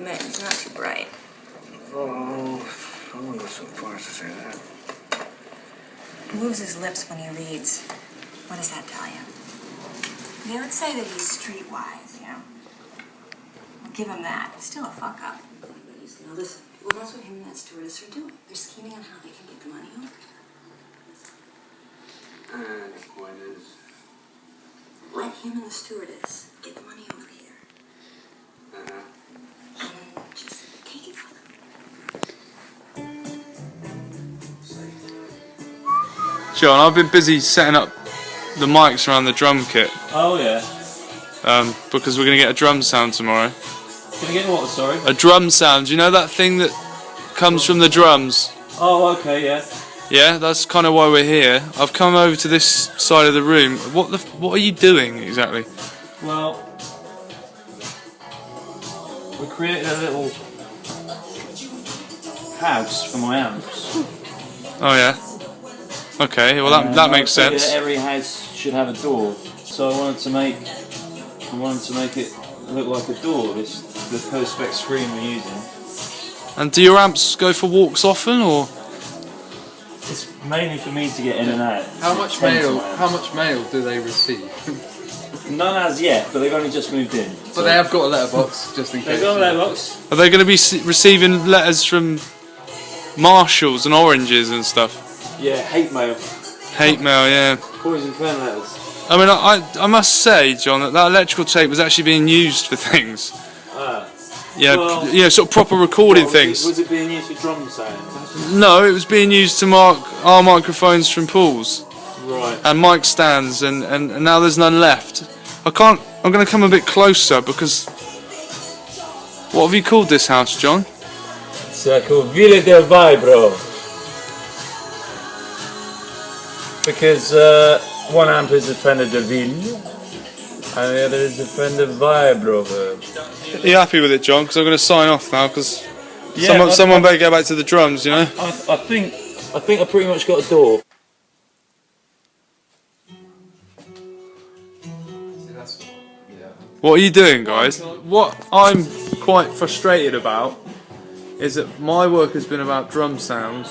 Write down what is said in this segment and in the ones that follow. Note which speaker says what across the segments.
Speaker 1: admit, he's not too bright.
Speaker 2: Oh, I wouldn't go so far as to say that.
Speaker 1: He moves his lips when he reads. What does that tell you? Okay, let's say that he's streetwise, you know. I'll give him that. He's still a fuck up. Now listen, well, that's what him and that stewardess are doing. They're scheming on how they can get the money over.
Speaker 2: And the point is...
Speaker 1: Let him and the stewardess get the money over here.
Speaker 2: Uh-huh.
Speaker 1: And then just take it from them.
Speaker 3: John, I've been busy setting up the mics around the drum kit.
Speaker 4: Oh yeah.
Speaker 3: Because we're going to get a drum sound tomorrow.
Speaker 4: Gonna get what, sorry?
Speaker 3: A drum sound. You know that thing that comes from the drums?
Speaker 4: Oh, okay, yeah.
Speaker 3: Yeah, that's kind of why we're here. I've come over to this side of the room. What are you doing exactly?
Speaker 4: Well, we created a little house for my amps.
Speaker 3: Oh yeah. Okay, well that makes sense.
Speaker 4: That every house should have a door, so I wanted to make it look like a door. This the perspex screen we're using.
Speaker 3: And do your amps go for walks often, or?
Speaker 4: It's mainly for me to get in and out.
Speaker 5: How much mail do they receive?
Speaker 4: None as yet, but they've only just moved in.
Speaker 5: But they have got a letterbox, just in case.
Speaker 4: They've got a letterbox.
Speaker 3: Are they going to be receiving letters from Marshalls and Oranges and stuff?
Speaker 4: Yeah, hate mail.
Speaker 3: Hate mail, yeah.
Speaker 4: Poison pen letters.
Speaker 3: I mean, I must say, John, that electrical tape was actually being used for things. Yeah,
Speaker 4: well,
Speaker 3: sort of proper recording things.
Speaker 4: Was it being used for drum sound?
Speaker 3: No, it was being used to mark our microphones from Paul's.
Speaker 4: Right.
Speaker 3: And mic stands, and now there's none left. I'm going to come a bit closer because... What have you called this house, John?
Speaker 4: It's called Ville del Vibro. Because one amp is a Fender del Ville, and the other is a Fender Vibro.
Speaker 3: Are you happy with it, John? Because I'm going to sign off now, because
Speaker 4: yeah,
Speaker 3: someone better go back to the drums, you know?
Speaker 4: I think I pretty much got a door.
Speaker 3: What are you doing, guys? What I'm quite frustrated about is that my work has been about drum sounds.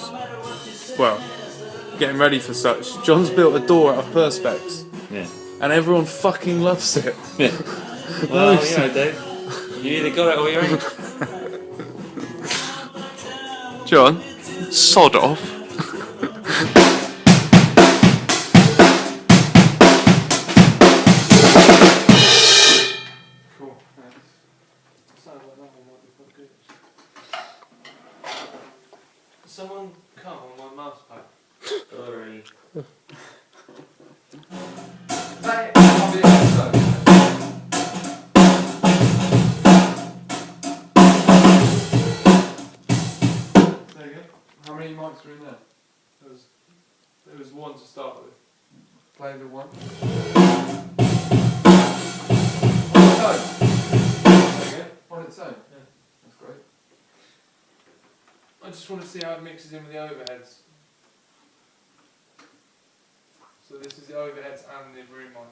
Speaker 3: Well, getting ready for such. John's built a door out of perspex.
Speaker 4: Yeah.
Speaker 3: And everyone fucking loves it.
Speaker 4: Yeah. Well, you know, Dave. You either got it or you ain't.
Speaker 3: John, sod off. Someone come on my mouse pad.
Speaker 4: Sorry.
Speaker 5: How many mics are in there?
Speaker 3: There was one to start with.
Speaker 5: Play the one. On its own? Yeah. That's great.
Speaker 3: I just want to see how it mixes in with the overheads. So this is the overheads and the room mic.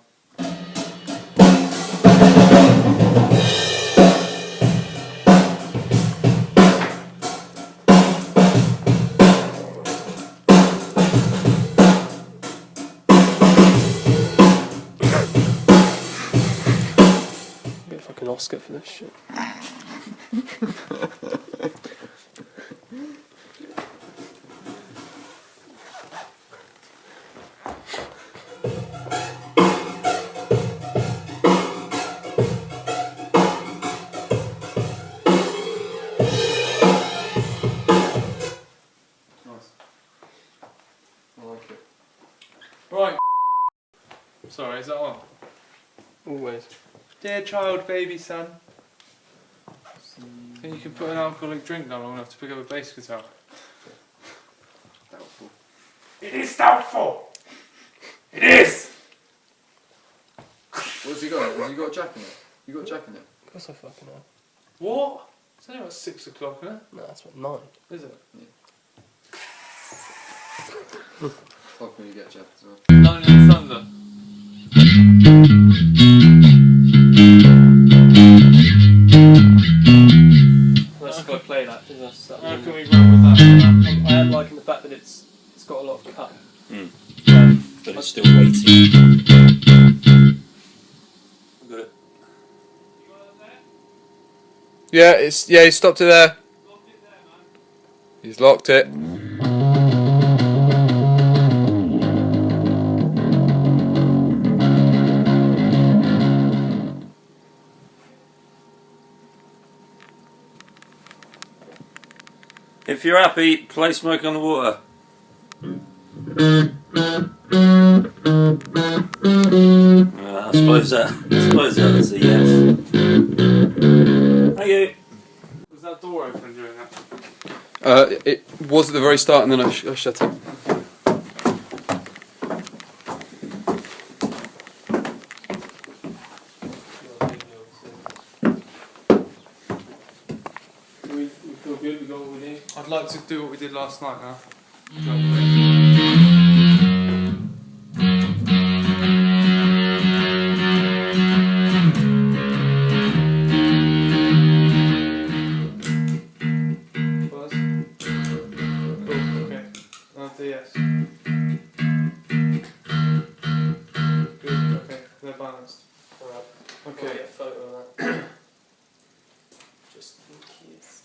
Speaker 6: Get a fucking Oscar for this shit.
Speaker 3: Right. Sorry, is that on?
Speaker 6: Always.
Speaker 3: Dear child, baby son. Think you can put an alcoholic drink down long enough to pick up a bass guitar?
Speaker 5: Doubtful.
Speaker 3: It is doubtful! It is!
Speaker 5: What's he got? Has he got a jack in it? You got a jack in it?
Speaker 6: Of course I fucking know.
Speaker 3: What? It's only about 6 o'clock, isn't it?
Speaker 6: No, that's what 9.
Speaker 3: Is it?
Speaker 5: Love when you get a jack as well.
Speaker 3: Lightning and Thunder. with that.
Speaker 6: I am liking the fact that it's got a lot of cut.
Speaker 4: But it's still weighty. Got it.
Speaker 3: Yeah, he stopped it there. He's locked it.
Speaker 4: If you're happy, play Smoke on the Water. I suppose that's a yes. Thank you.
Speaker 3: Was that door open during that?
Speaker 7: It was at the very start and then I shut it.
Speaker 6: We feel good, we got what we need.
Speaker 3: I'd like to do what we did last night now. Buzz. Cool, okay. I'll do yes. Good, okay. They're balanced.
Speaker 6: Alright.
Speaker 3: Okay.
Speaker 6: Get a photo of that. Just in case.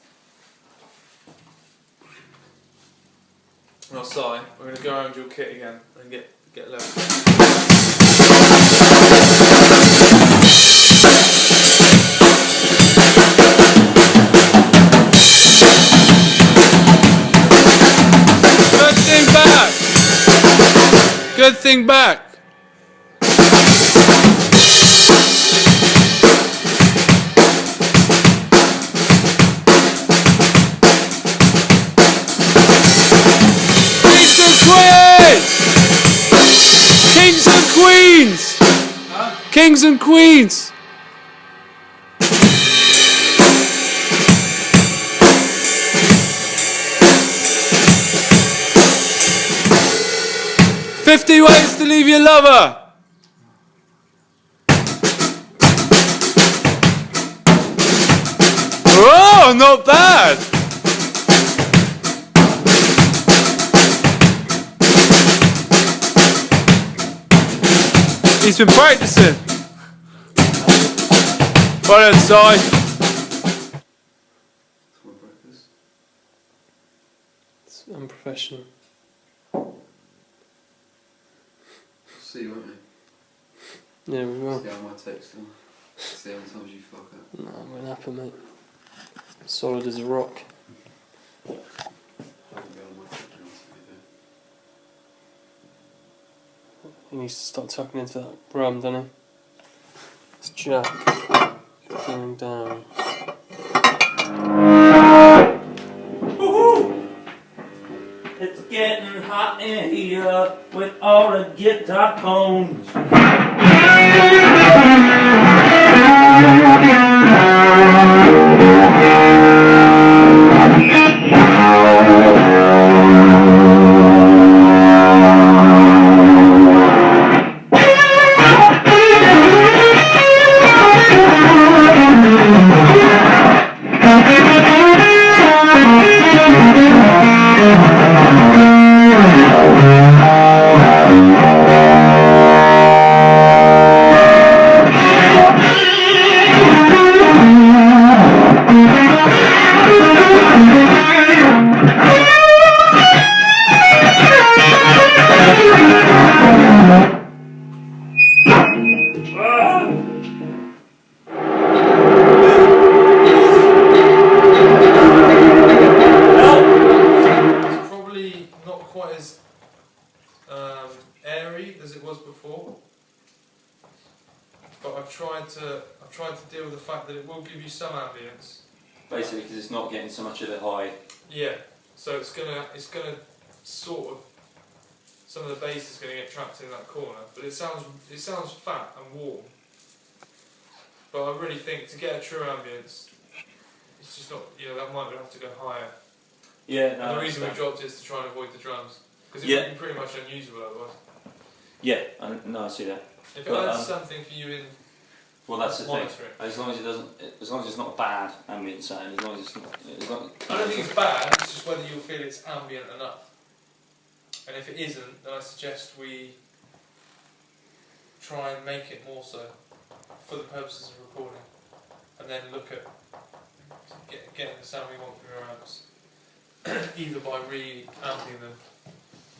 Speaker 3: And I'll sigh. We're going to go around your kit again and get level. Good thing back! Good thing back! Kings and Queens! Kings and Queens! "50 Ways to Leave Your Lover." Oh, not bad! He's been practicing. Right outside.
Speaker 6: It's unprofessional.
Speaker 5: See, won't we?
Speaker 6: Yeah, we will.
Speaker 5: See how my takes them. See how many times you fuck up.
Speaker 6: No, I'm going to happen, mate. Solid as a rock.
Speaker 5: I won't be on my take now, to be fair.
Speaker 6: He needs to start tucking into that rum, doesn't he? It's Jack. Going down.
Speaker 4: It's getting hot in here with all the guitar tones.
Speaker 3: airy as it was before, but I've tried to deal with the fact that it will give you some ambience.
Speaker 4: Basically, because it's not getting so much of it high.
Speaker 3: Yeah, so it's gonna sort of, some of the bass is gonna get trapped in that corner, but it sounds fat and warm. But I really think to get a true ambience, it's just not, that might have to go higher.
Speaker 4: Yeah, no.
Speaker 3: And the reason we dropped it is to try and avoid the drums, because it would be pretty much unusable otherwise.
Speaker 4: Yeah, no, I see that.
Speaker 3: If it adds something for you in
Speaker 4: Well, that's the thing.
Speaker 3: monitor it.
Speaker 4: As long as it doesn't, as long as it's not bad ambient sound, as long as it's not,
Speaker 3: I don't think it's bad, it's just whether you'll feel it's ambient enough. And if it isn't, then I suggest we try and make it more so for the purposes of recording. And then look at getting the sound we want from your amps. Either by re-amping them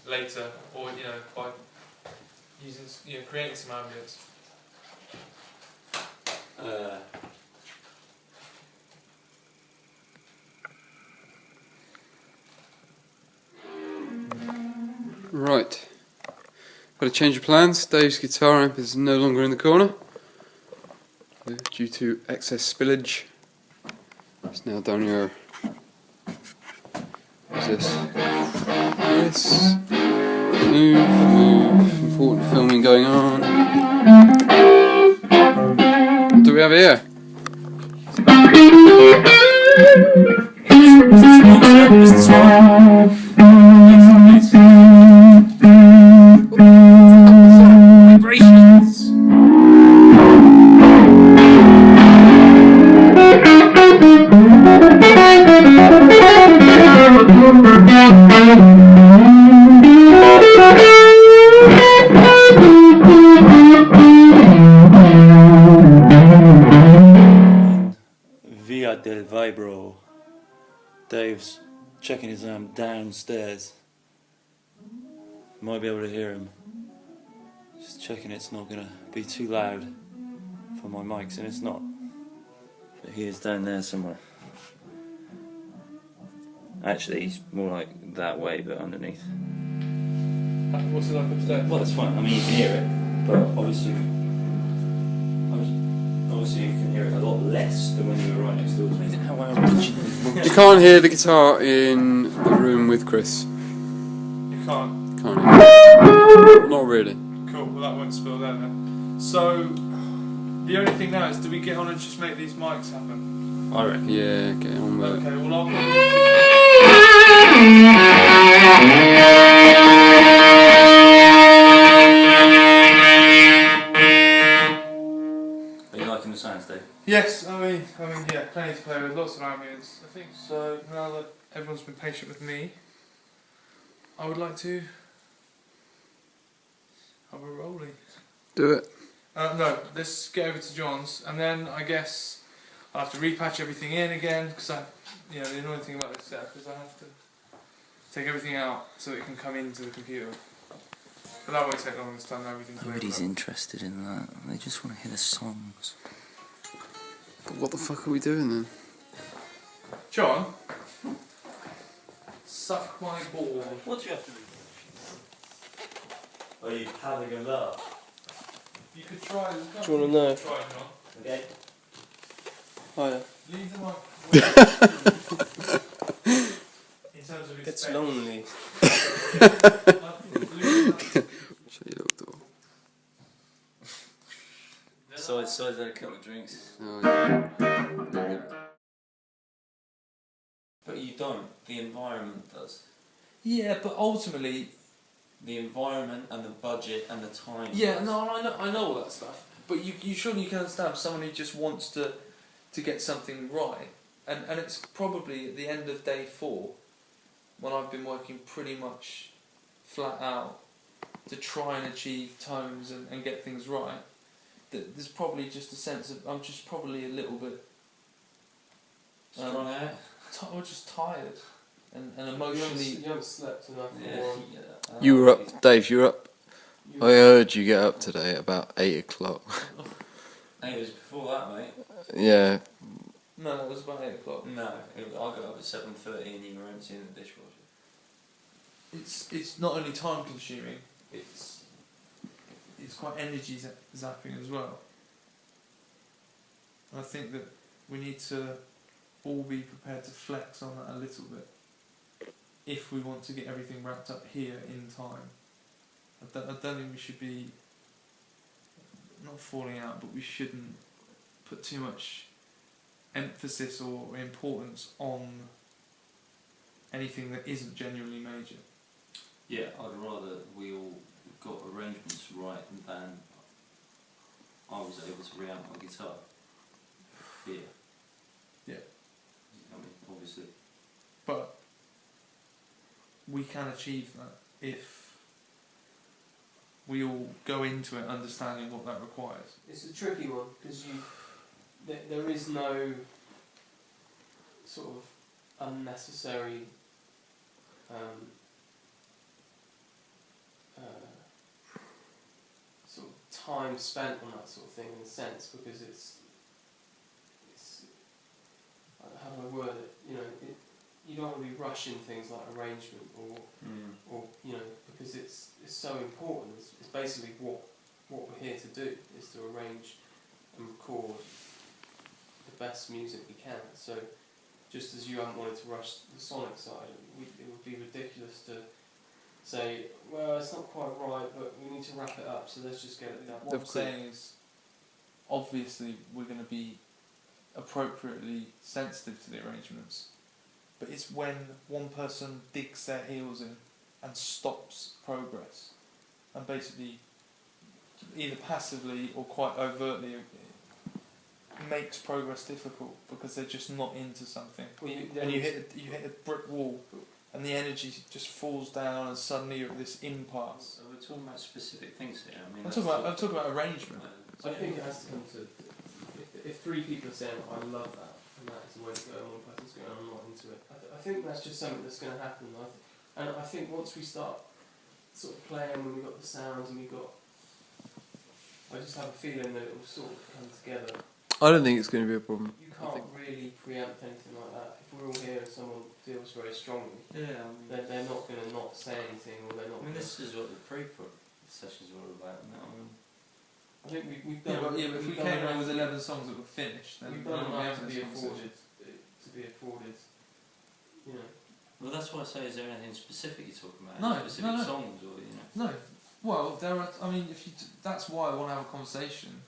Speaker 3: later, or by using creating some ambience.
Speaker 7: Right. Got a change of plans. Dave's guitar amp is no longer in the corner due to excess spillage. It's now down here. What's this? This. Move. Important filming going on. What do we have here? Vibrations.
Speaker 4: Via del Vibro. Dave's checking his amp downstairs. Might be able to hear him. Just checking it's not gonna be too loud for my mics, and it's not. But he is down there somewhere. Actually, he's more like that way, but underneath.
Speaker 3: What's it like upstairs?
Speaker 4: Well, that's fine. I mean, you can hear it, but obviously you can hear it a lot less than when you were right next door to me. How I originally.
Speaker 7: You can't hear the guitar in the room with Chris.
Speaker 3: You can't.
Speaker 7: Can't hear. Not really.
Speaker 3: Cool, well that won't spill there then. So, the only thing now is, do we get on and just make these mics happen?
Speaker 4: I reckon.
Speaker 7: Yeah, get on with it.
Speaker 3: Okay, well I'll...
Speaker 4: Are you liking the sounds, Dave?
Speaker 3: Yes, I mean, yeah, plenty to play with, lots of ambience. I think so. Now that everyone's been patient with me, I would like to have a rolling.
Speaker 7: Do it.
Speaker 3: No, let's get over to John's, and then I guess I'll have to repatch everything in again, because the annoying thing about this setup is I have to take everything out so that it can come into the computer. But that won't take long this time, everything's
Speaker 4: Nobody's
Speaker 3: labelled up.
Speaker 4: interested in that. They just want to hear the songs.
Speaker 7: But what the fuck are we doing then?
Speaker 3: John, suck my ball.
Speaker 4: What do you have to do? Are you having a laugh?
Speaker 3: You could try.
Speaker 6: Do you want to know?
Speaker 3: Try, John.
Speaker 4: Okay.
Speaker 6: Oh yeah.
Speaker 3: Leave the mic. In terms of
Speaker 6: It's
Speaker 3: respect.
Speaker 6: lonely.
Speaker 7: Shut your little door.
Speaker 4: So I had a couple of drinks.
Speaker 7: Oh, yeah.
Speaker 4: But you don't. The environment does.
Speaker 3: Yeah, but ultimately,
Speaker 4: The environment and the budget and the time.
Speaker 3: yeah, no, I know all that stuff. But you surely can understand someone who just wants to get something right, and it's probably at the end of day 4, when I've been working pretty much flat out to try and achieve tones and get things right. That there's probably just a sense of I'm just probably a little bit
Speaker 4: Strung out.
Speaker 3: or just tired and emotionally.
Speaker 6: You haven't slept enough.
Speaker 4: Yeah.
Speaker 7: You were up, Dave. You were up. I heard you get up today at about 8 o'clock.
Speaker 4: It was before that, mate.
Speaker 7: Yeah.
Speaker 3: No, it was about 8 o'clock.
Speaker 4: No, I got up at 7:30 and you were emptying the dishwasher.
Speaker 3: It's not only time consuming. It's quite energy zapping as well. And I think that we need to all be prepared to flex on that a little bit if we want to get everything wrapped up here in time. I don't think we should be not falling out, but we shouldn't put too much emphasis or importance on anything that isn't genuinely major.
Speaker 4: Yeah, I'd rather we all got arrangements right than I was able to reamp my guitar here.
Speaker 3: Yeah.
Speaker 4: I mean, obviously.
Speaker 3: But we can achieve that if we all go into it understanding what that requires.
Speaker 6: It's a tricky one because there is no sort of unnecessary sort of time spent on that sort of thing in a sense, because it's how do I word it? You know, you don't want to be rushing things like arrangement or you know, because it's so important. It's basically what we're here to do, is to arrange and record the best music we can. So just as you haven't wanted to rush the sonic side, it would be ridiculous to say, well, it's not quite right, but we need to wrap it up, so let's just get it done.
Speaker 3: What I'm saying is, obviously we're going to be appropriately sensitive to the arrangements, but it's when one person digs their heels in and stops progress, and basically either passively or quite overtly makes progress difficult because they're just not into something.
Speaker 6: Well,
Speaker 3: And you hit a brick wall, and the energy just falls down, and suddenly you're at this impasse.
Speaker 4: So we're talking about specific things here. I mean,
Speaker 3: I'm talking about arrangement.
Speaker 6: I think it has to come to, if three people are saying, I love that, and that is the way to go, and one person's going, I'm not into it. I think that's just something that's going to happen. And I think once we start sort of playing, when we've got the sounds and we've got, I just have a feeling that it will sort of come together.
Speaker 7: I don't think it's going to be a problem.
Speaker 6: You can't really preempt anything like that. If we're all here and someone feels very strongly,
Speaker 4: yeah, I mean,
Speaker 6: they're not going to not say anything, or they're not.
Speaker 4: I mean, this is what the pre-pro sessions are all about. I mean,
Speaker 6: I think we've
Speaker 3: Yeah,
Speaker 6: done.
Speaker 3: but if we
Speaker 6: we've done
Speaker 3: came around
Speaker 6: enough-
Speaker 3: with 11 songs that were finished, then
Speaker 6: we've
Speaker 3: we
Speaker 6: done
Speaker 3: wouldn't be
Speaker 6: enough
Speaker 3: having
Speaker 6: to
Speaker 3: this
Speaker 6: be
Speaker 3: conversation.
Speaker 6: afforded, you know.
Speaker 4: well, that's why I say, is there anything specific you're talking about?
Speaker 3: No,
Speaker 4: Any specific
Speaker 3: no.
Speaker 4: songs, or you know?
Speaker 3: No, well, there are. I mean, if you, that's why I want to have a conversation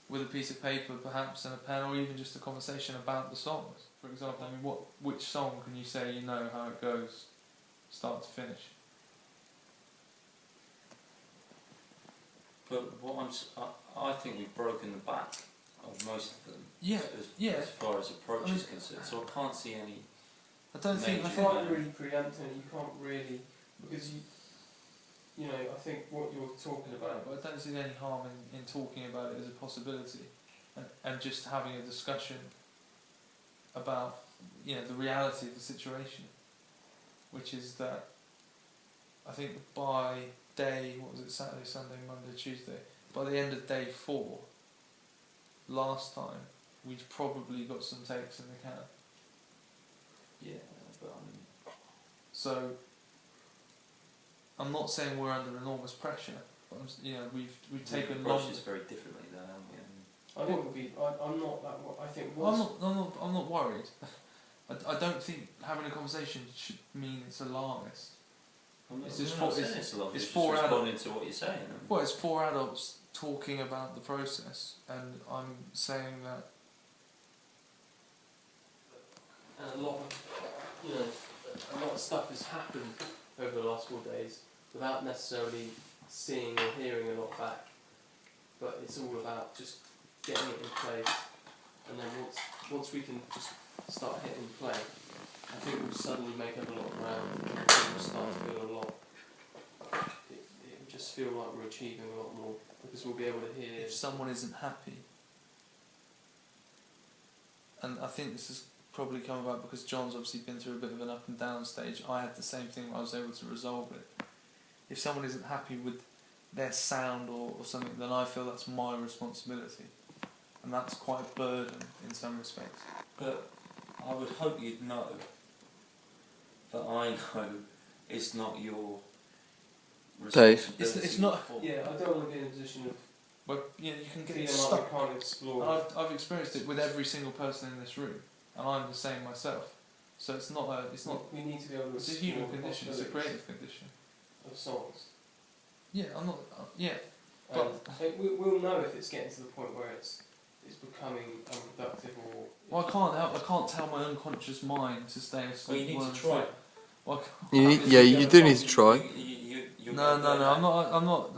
Speaker 3: with a piece of paper, perhaps, and a pen, or even just a conversation about the songs. For example, I mean, which song can you say you know how it goes, start to finish?
Speaker 4: But I think we've broken the back of most of them.
Speaker 3: Yeah,
Speaker 4: As far as approach is concerned, so I can't see any.
Speaker 3: I don't think.
Speaker 6: You
Speaker 3: I think.
Speaker 6: can't really preempt it. You can't really, because you know, I think what you're talking about.
Speaker 3: But I don't see any harm in talking about it as a possibility, and just having a discussion about, you know, the reality of the situation, which is that I think by day, what was it, Saturday, Sunday, Monday, Tuesday, by the end of day 4 last time, we'd probably got some takes in the can.
Speaker 4: Yeah, but I mean,
Speaker 3: So I'm not saying we're under enormous pressure, but you know, we've taken
Speaker 4: approach
Speaker 3: long.
Speaker 4: this very differently, though, haven't we?
Speaker 6: I think we'll be. I'm not that. I think.
Speaker 3: I'm not worried. I don't think having a conversation should mean it's alarmist. It's just
Speaker 4: not
Speaker 3: for-
Speaker 4: saying
Speaker 3: it's-
Speaker 4: it's a lot,
Speaker 3: it's
Speaker 4: just
Speaker 3: for
Speaker 4: responding to what you're saying.
Speaker 3: Well, it's 4 adults talking about the process, and I'm saying that.
Speaker 6: And a lot of stuff has happened over the last 4 days without necessarily seeing or hearing a lot back. But it's all about just getting it in place, and then once we can just start hitting play, I think we'll suddenly make up a lot of ground, and we'll start to feel a lot. It will just feel like we're achieving a lot more, because we'll be able to hear.
Speaker 3: If someone isn't happy, and I think this has probably come about because John's obviously been through a bit of an up and down stage. I had the same thing. I was able to resolve it. If someone isn't happy with their sound or something, then I feel that's my responsibility, and that's quite a burden in some respects.
Speaker 4: But I would hope you'd know that I know it's not your
Speaker 7: Dave.
Speaker 4: responsibility.
Speaker 3: It's not.
Speaker 6: Yeah, I don't want to be in a position of
Speaker 3: But you know, you can get
Speaker 6: feeling
Speaker 3: stuck.
Speaker 6: like we can't explore.
Speaker 3: And I've experienced it with every single person in this room, and I'm the same myself. So it's not a. It's not.
Speaker 6: We need to be able to
Speaker 3: It's a
Speaker 6: explore
Speaker 3: human
Speaker 6: the
Speaker 3: condition. It's a
Speaker 6: possibilities
Speaker 3: creative condition.
Speaker 6: of songs.
Speaker 3: Yeah, I'm not. Yeah.
Speaker 6: And we'll know if it's getting to the point where it's becoming unproductive or.
Speaker 3: Well, I can't help. I can't tell my unconscious mind to stay asleep.
Speaker 4: Well, you need
Speaker 3: while
Speaker 4: to
Speaker 3: I'm
Speaker 4: try.
Speaker 3: asleep. Well, I can't.
Speaker 7: You do need to try.
Speaker 3: No.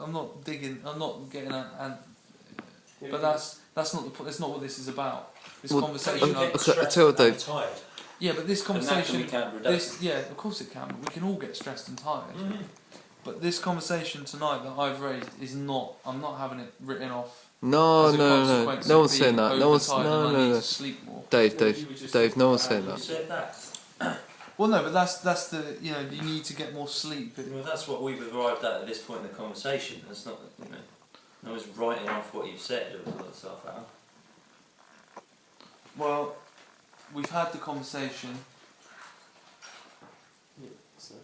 Speaker 3: I'm not digging. I'm not getting But that's not the. That's not what this is about. This
Speaker 7: Well,
Speaker 3: conversation.
Speaker 7: okay, I tell you what, Dave.
Speaker 4: Tired.
Speaker 3: Yeah, but this
Speaker 4: And that can
Speaker 3: conversation.
Speaker 4: be counterproductive.
Speaker 3: This, yeah, of course it can. But we can all get stressed and tired. But this conversation tonight that I've raised is not. I'm not having it written off.
Speaker 7: No,
Speaker 3: as a
Speaker 7: no, no,
Speaker 3: consequence
Speaker 7: no
Speaker 3: of
Speaker 7: one's saying
Speaker 3: being
Speaker 7: that. No one's,
Speaker 3: overtired
Speaker 7: no,
Speaker 3: and I
Speaker 7: no,
Speaker 3: need
Speaker 7: no.
Speaker 3: to sleep more.
Speaker 7: Dave, no one's saying
Speaker 4: Who
Speaker 7: that.
Speaker 4: said that?
Speaker 3: Well, no, but that's the you need to get more sleep.
Speaker 4: Well, that's what we've arrived at this point in the conversation. That's not, no one's writing off what you've said or all that stuff out.
Speaker 3: Well, we've had the conversation.
Speaker 6: Yeah, so.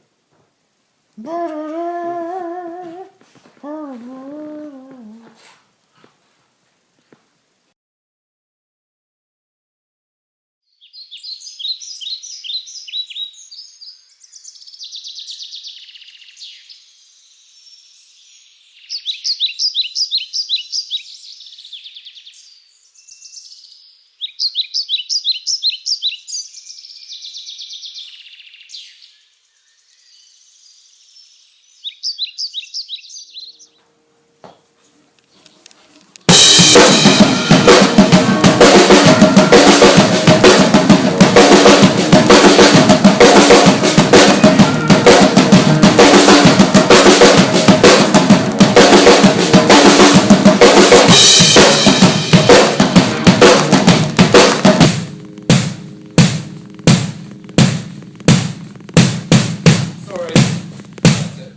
Speaker 3: Sorry. That's it.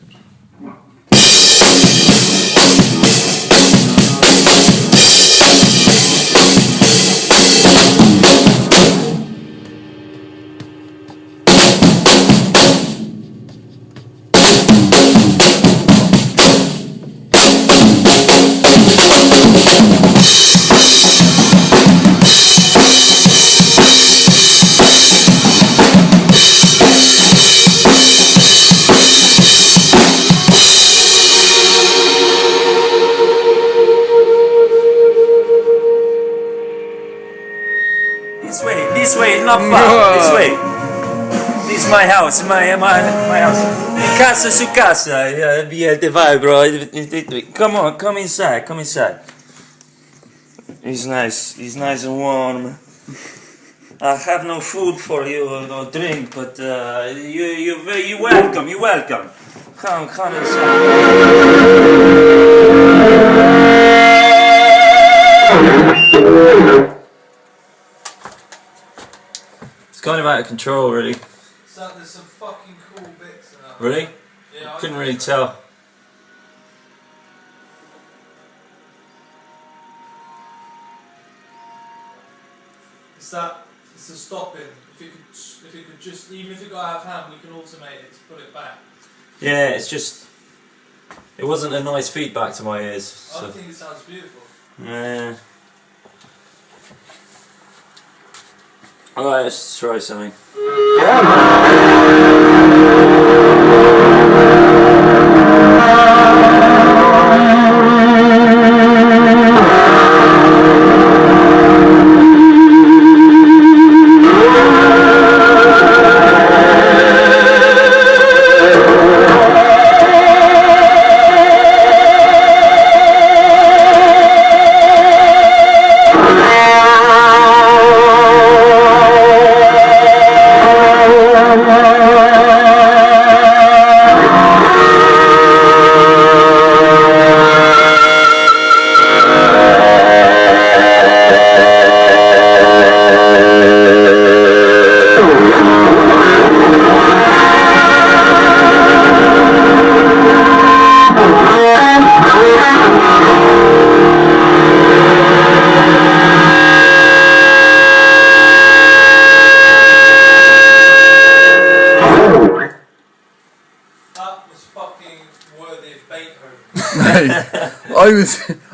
Speaker 8: This way, not far. This way. This is my house, my house. Casa su casa, via the Vibro. Come on, come inside, come inside. It's nice and warm. I have no food for you or drink, but you're welcome, you're welcome. Come inside. It's kind of out of control, really.
Speaker 3: So there's some fucking cool bits in that.
Speaker 8: Really?
Speaker 3: Yeah,
Speaker 8: Couldn't really tell.
Speaker 3: It's the stopping. If you could just, even if you got out of hand, we can automate it to put it back.
Speaker 8: Yeah, it's just. It wasn't a nice feedback to my ears. So.
Speaker 3: I think it sounds beautiful.
Speaker 8: Yeah. Alright, let's try something.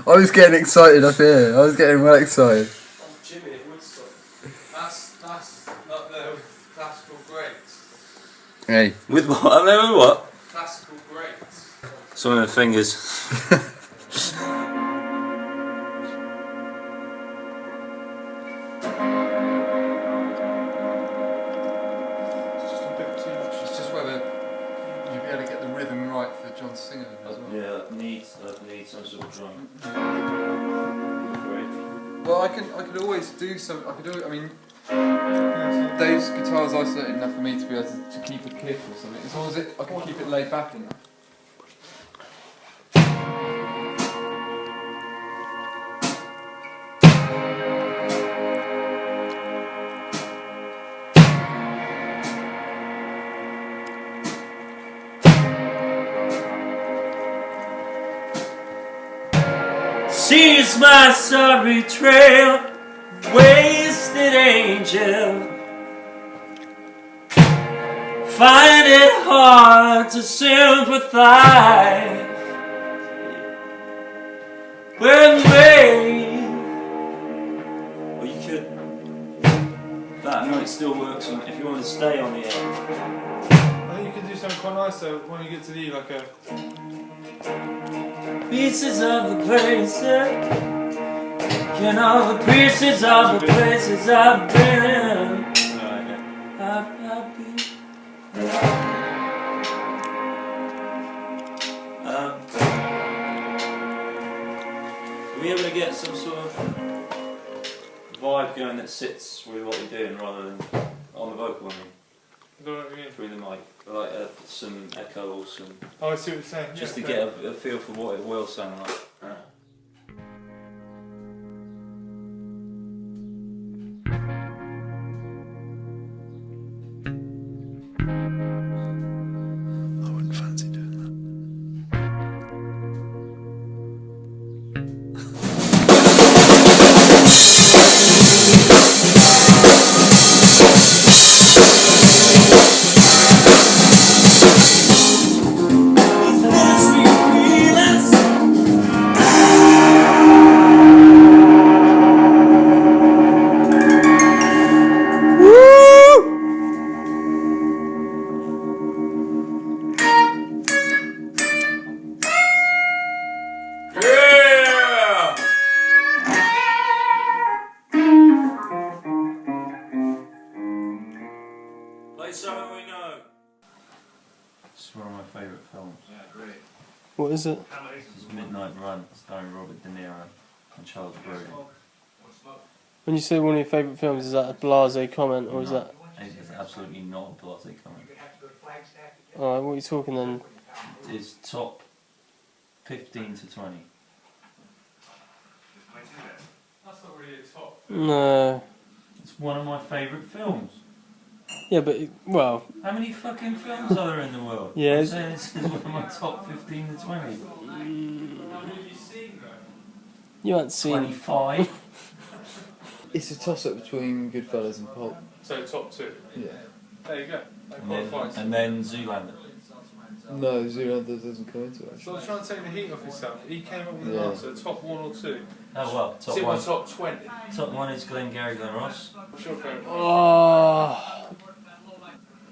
Speaker 7: I was getting excited up here. I was getting well excited.
Speaker 6: I'm Jimmy at Woodstock.
Speaker 3: That's up there with classical greats.
Speaker 7: Hey.
Speaker 8: With what? I know what?
Speaker 3: Classical greats.
Speaker 8: Some of the fingers.
Speaker 7: It's just a bit too much. It's just whether you'll be able to get the rhythm right for John singing as well.
Speaker 4: Yeah, I'd need some sort of drum.
Speaker 7: Well, I could always do some. I could do. I mean, Dave's guitar's isolated enough for me to be able to keep a clip or something. As long as I can keep it laid back enough.
Speaker 8: She's my sorry trail, wasted angel. Find it hard to sympathize with me. Well, you could. That note still works on if you want to stay on the end.
Speaker 3: I think you could do something quite nice though when you get to the like a.
Speaker 8: Pieces of the places, can all the pieces of the places I've been. I've been. Are we able to get some sort of vibe going that sits with what we're doing rather than on the vocal? I mean, through the mic, like some echo or some.
Speaker 3: Oh, I see what you're saying.
Speaker 8: Just to get a feel for what it will sound like.
Speaker 2: I wouldn't fancy doing that.
Speaker 8: Play something we know. This is one of my favourite films.
Speaker 2: Yeah, great.
Speaker 6: What is it?
Speaker 8: This is Midnight Run, starring Robert De Niro and Charles Grodin.
Speaker 6: When you say one of your favourite films, is that a blasé comment or is that?
Speaker 8: It's absolutely not a blasé comment.
Speaker 6: Alright, what are you talking then?
Speaker 8: It's top 15 to 20.
Speaker 3: That's not really a top.
Speaker 6: No.
Speaker 8: It's one of my favourite films.
Speaker 6: Yeah, but, well,
Speaker 8: How many fucking films are there in the world?
Speaker 6: Yeah.
Speaker 8: I'm saying this is one of my top 15 to 20.
Speaker 3: How many have you seen though?
Speaker 6: you haven't seen.
Speaker 8: 25.
Speaker 7: It's a toss-up between Goodfellas and Pulp.
Speaker 3: So top 2.
Speaker 7: Yeah.
Speaker 3: There you go. That qualifies.
Speaker 8: And then Zoolander.
Speaker 7: No, Zoolander doesn't come into it.
Speaker 3: So I'm trying to take the heat off yourself. He came up with an
Speaker 7: Yeah.
Speaker 3: answer, top 1 or 2.
Speaker 8: Oh well,
Speaker 3: It's
Speaker 8: top
Speaker 3: in my
Speaker 8: one.
Speaker 3: top 20.
Speaker 8: Top one is Glengarry Glen Ross.
Speaker 3: What's your favourite?
Speaker 6: Oh,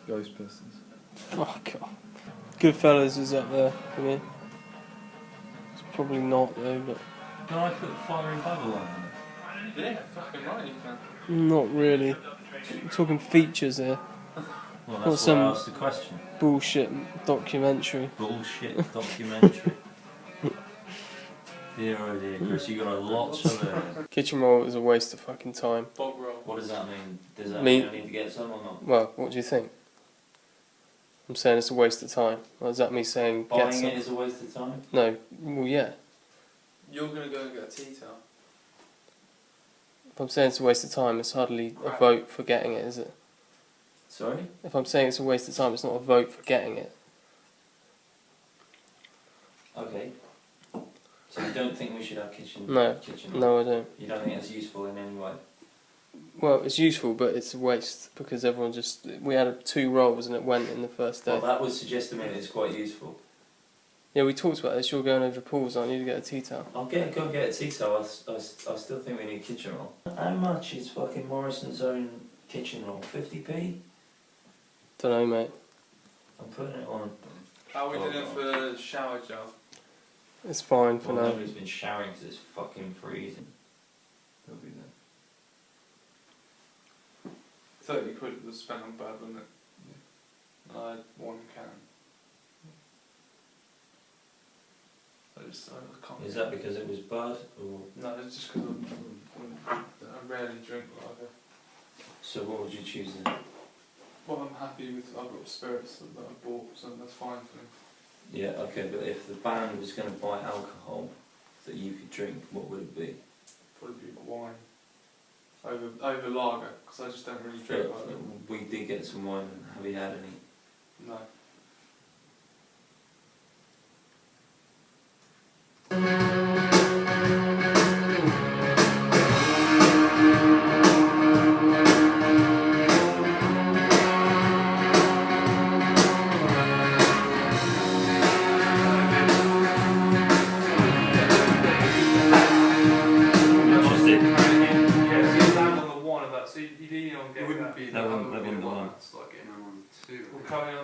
Speaker 7: Ghostbusters.
Speaker 6: fuck off. Goodfellas is up there for me. It's probably not though, but
Speaker 8: Can I put Fire in Babylon in
Speaker 3: Yeah, fucking right you can.
Speaker 6: not really. We're talking features here.
Speaker 8: it? Well,
Speaker 6: What's
Speaker 8: that's why I
Speaker 6: some-
Speaker 8: asked the question.
Speaker 6: Bullshit documentary.
Speaker 8: Bullshit documentary. Dear oh dear, Chris, you got a lot to learn.
Speaker 6: Kitchen roll is a waste of fucking time.
Speaker 3: Bog roll.
Speaker 8: What does that mean? Does that
Speaker 6: Me-
Speaker 8: mean I need to get some or not?
Speaker 6: Well, what do you think? I'm saying it's a waste of time. Or is that me saying get
Speaker 8: Buying
Speaker 6: some?
Speaker 8: it is a waste of time?
Speaker 6: No. Well, yeah.
Speaker 3: You're going to go and get a tea towel.
Speaker 6: If I'm saying it's a waste of time, it's hardly a vote for getting it, is it?
Speaker 8: Sorry?
Speaker 6: If I'm saying it's a waste of time, it's not a vote for getting it.
Speaker 8: Okay. So you don't think we should have kitchen?
Speaker 6: No.
Speaker 8: Kitchen?
Speaker 6: No, I don't.
Speaker 8: You don't think it's useful in any way?
Speaker 6: Well, it's useful, but it's a waste because everyone just. We had 2 rolls and it went in the first day.
Speaker 8: Well, that would suggest to me that it's quite useful.
Speaker 6: Yeah, we talked about this. You're going over to Paul's, aren't you, to get a tea towel?
Speaker 8: I'll go and get a tea towel. I still think we need a kitchen roll. How much is fucking Morrison's own kitchen roll? 50p?
Speaker 6: Don't know, mate.
Speaker 8: I'm putting it on.
Speaker 3: How are we doing for shower gel?
Speaker 6: It's fine for
Speaker 8: Well,
Speaker 6: now.
Speaker 8: nobody's been showering because it's fucking freezing. It'll be there.
Speaker 3: 30 quid was spent on bad, wasn't it? I had 1 can. I can't.
Speaker 8: Is that because it was bad or?
Speaker 3: No, it's just because I'm rarely drink lager.
Speaker 4: So what would you choose then?
Speaker 3: Well, I'm happy with. I've got spirits that I bought, so that's fine for me.
Speaker 4: Yeah, okay, but if the band was going to buy alcohol that you could drink, what would it be?
Speaker 3: Probably wine over lager, because I just don't really drink like that.
Speaker 4: We did get some wine. Have you had any?
Speaker 3: No.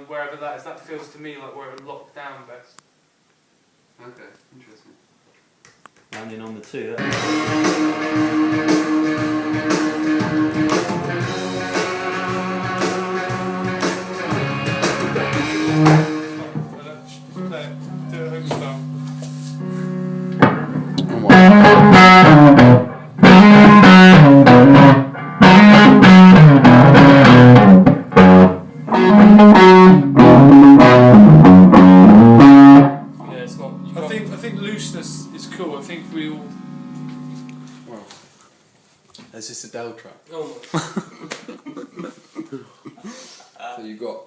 Speaker 3: Wherever that is, that feels to me like we're locked down best.
Speaker 7: Okay, interesting.
Speaker 4: Landing on the 2.
Speaker 3: Do it home style. I think looseness is cool. I think we all.
Speaker 7: Well, is this a Dell track?
Speaker 6: Oh
Speaker 7: So you got.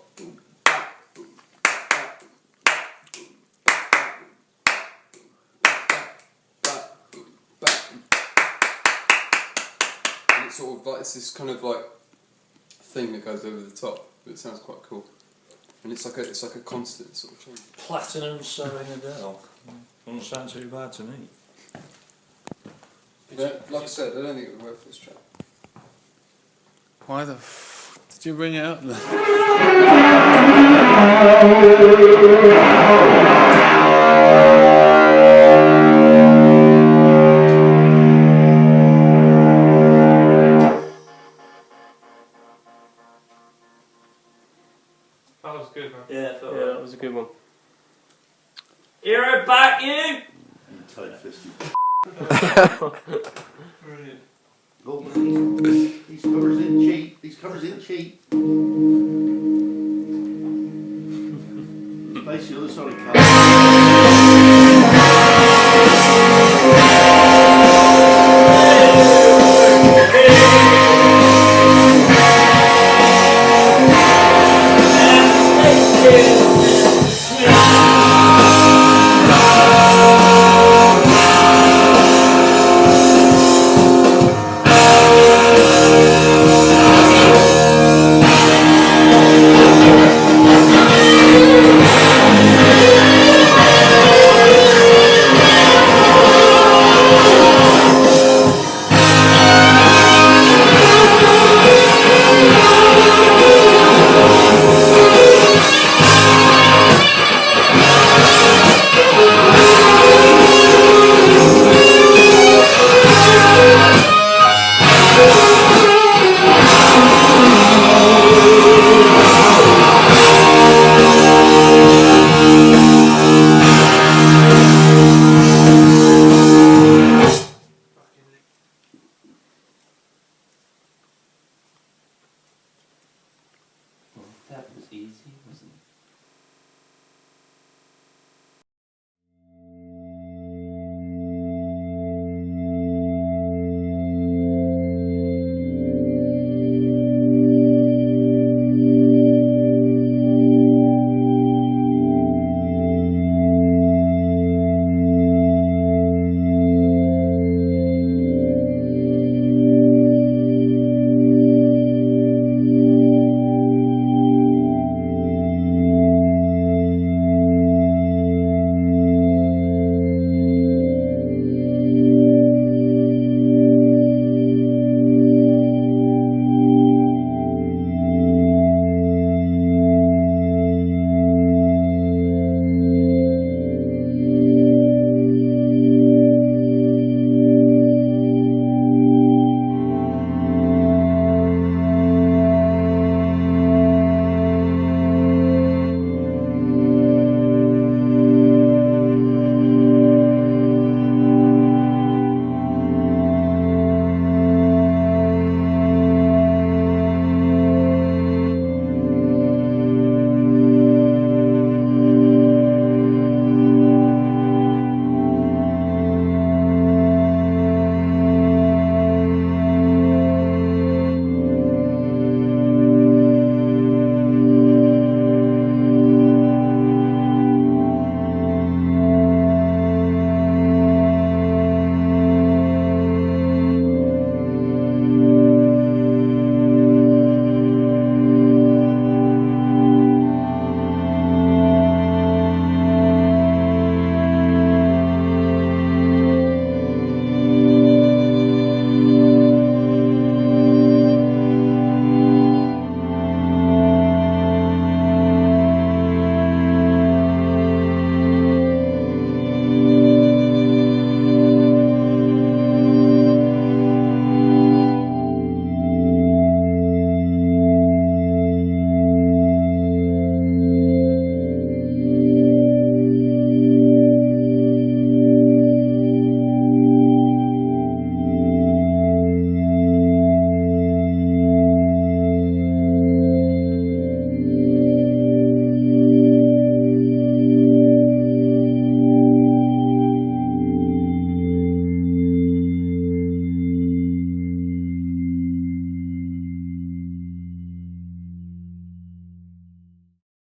Speaker 7: And it's sort of like it's this kind of like thing that goes over the top, but it sounds quite cool. And it's like a constant sort of change.
Speaker 8: Platinum sewing Adele. Doesn't sound too bad to me.
Speaker 7: Yeah, like I said, I don't think it would work for this track.
Speaker 3: Why the f did you bring it up then? That was good, man.
Speaker 8: Yeah,
Speaker 6: that was a good one.
Speaker 8: Hero back you!
Speaker 5: Tight-fisted.
Speaker 3: Brilliant.
Speaker 5: Oh, these covers in cheap. These covers in cheap. Basically, the other side of
Speaker 8: Yeah.